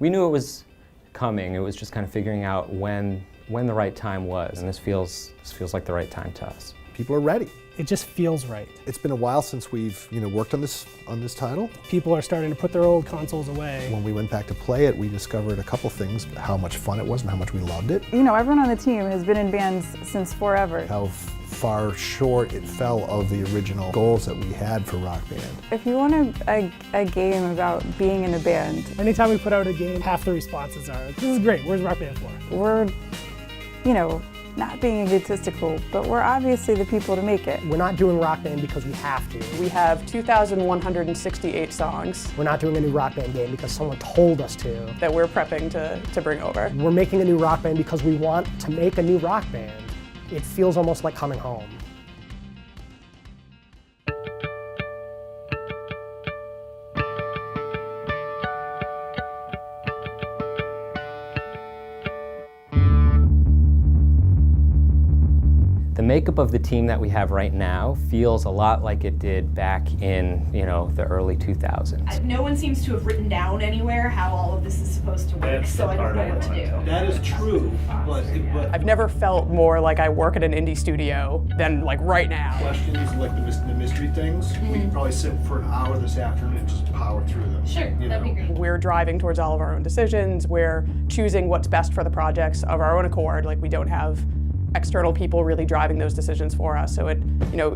We knew it was coming. It was just kind of figuring out when the right time was, and this feels like the right time to us. People are ready. It just feels right. It's been a while since we've worked on this title. People are starting to put their old consoles away. When we went back to play it, we discovered a couple things, how much fun it was and how much we loved it. You know, everyone on the team has been in bands since forever. How far short it fell of the original goals that we had for Rock Band. If you want a game about being in a band, Anytime we put out a game, half the responses are, this is great, where's Rock Band for? we're, you know, not being egotistical, but we're obviously the people to make it. We're not doing Rock Band because we have to. We have 2,168 songs We're not doing a new Rock Band game because someone told us to. that we're prepping to bring over. We're making a new Rock Band because we want to make a new Rock Band. It feels almost like coming home. The makeup of the team that we have right now feels a lot like it did back in, the early 2000s. No one seems to have written down anywhere how all of this is supposed to work, so I don't know what to do. That is true, but I've never felt more like I work at an indie studio than like right now. questions like the mystery things, we could probably sit for an hour this afternoon and just power through them. Sure, that'd be great. We're driving towards all of our own decisions. We're choosing what's best for the projects of our own accord. Like, we don't have external people really driving those decisions for us. So it,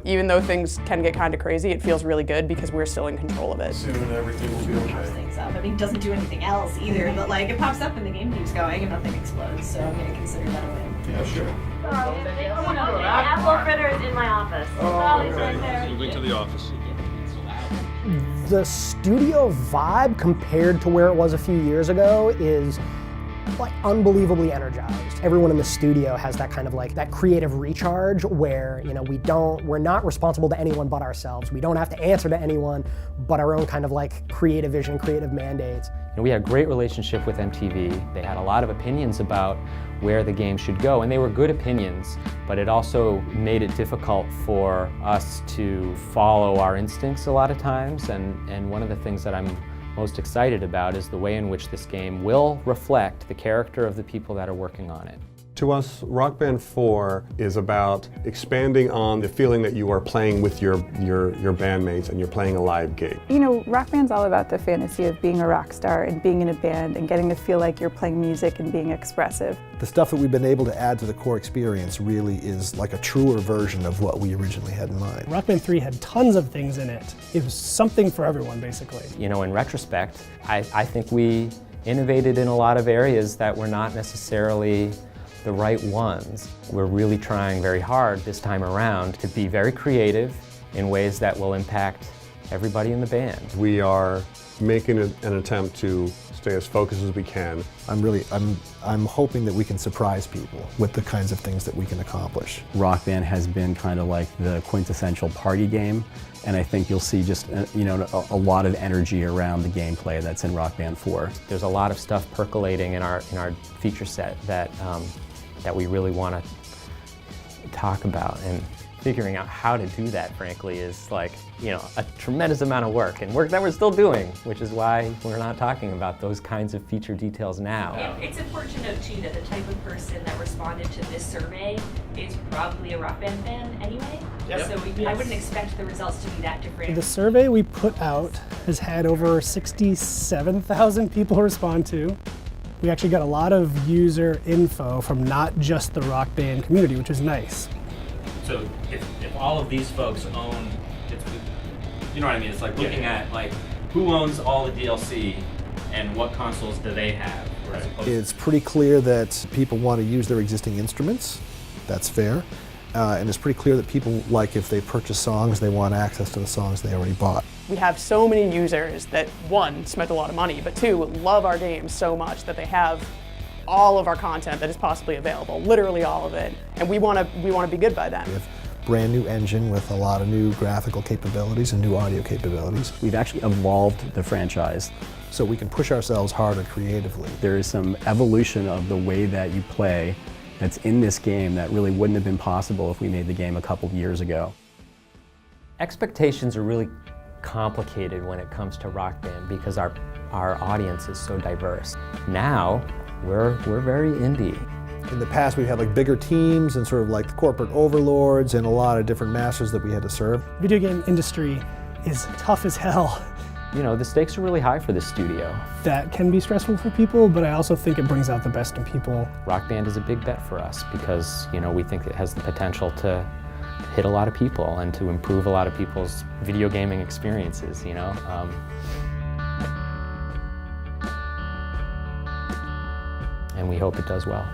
even though things can get kind of crazy, it feels really good because we're still in control of it. Soon everything will be Pops okay. things up. I mean, it doesn't do anything else either, but like it pops up and the game keeps going and nothing explodes, so I'm gonna consider that a win. Yeah, sure. Apple fritters in my office. Moving to the office. The studio vibe compared to where it was a few years ago is like unbelievably energized. Everyone in the studio has that kind of like that creative recharge where, we're not responsible to anyone but ourselves. We don't have to answer to anyone but our own kind of like creative vision, creative mandates. We had a great relationship with MTV. They had a lot of opinions about where the game should go, and they were good opinions, but it also made it difficult for us to follow our instincts a lot of times, and one of the things that I'm most excited about is the way in which this game will reflect the character of the people that are working on it. To us, Rock Band 4 is about expanding on the feeling that you are playing with your bandmates and you're playing a live gig. Rock Band's all about the fantasy of being a rock star and being in a band and getting to feel like you're playing music and being expressive. The stuff that we've been able to add to the core experience really is like a truer version of what we originally had in mind. Rock Band 3 had tons of things in it. It was something for everyone, basically. In retrospect, I think we innovated in a lot of areas that were not necessarily the right ones. We're really trying very hard this time around to be very creative in ways that will impact everybody in the band. We are making an attempt to stay as focused as we can. I'm hoping that we can surprise people with the kinds of things that we can accomplish. Rock Band has been kind of like the quintessential party game, and I think you'll see just a lot of energy around the gameplay that's in Rock Band 4. There's a lot of stuff percolating in our feature set that we really want to talk about, and figuring out how to do that, frankly, is like, a tremendous amount of work, and work that we're still doing, which is why we're not talking about those kinds of feature details now. It's important to note too that the type of person that responded to this survey is probably a Rock Band fan anyway. Yep. So I wouldn't expect the results to be that different. The survey we put out has had over 67,000 people respond to. We actually got a lot of user info from not just the Rock Band community, which is nice. So if all of these folks own, you know what I mean? It's like looking at like who owns all the DLC and what consoles do they have. It's pretty clear that people want to use their existing instruments. That's fair. And it's pretty clear that people, like, if they purchase songs, they want access to the songs they already bought. We have so many users that, one, spent a lot of money, but two, love our games so much that they have all of our content that is possibly available, literally all of it, and we want to be good by them. We have a brand new engine with a lot of new graphical capabilities and new audio capabilities. We've actually evolved the franchise. So we can push ourselves harder creatively. There is some evolution of the way that you play that's in this game that really wouldn't have been possible if we made the game a couple of years ago. Expectations are really complicated when it comes to Rock Band because our our audience is so diverse. Now, we're very indie. In the past, we've had like bigger teams and sort of like the corporate overlords and a lot of different masters that we had to serve. Video game industry is tough as hell. You know, the stakes are really high for this studio. That can be stressful for people, but I also think it brings out the best in people. Rock Band is a big bet for us because, you know, we think it has the potential to hit a lot of people and to improve a lot of people's video gaming experiences, you know. And we hope it does well.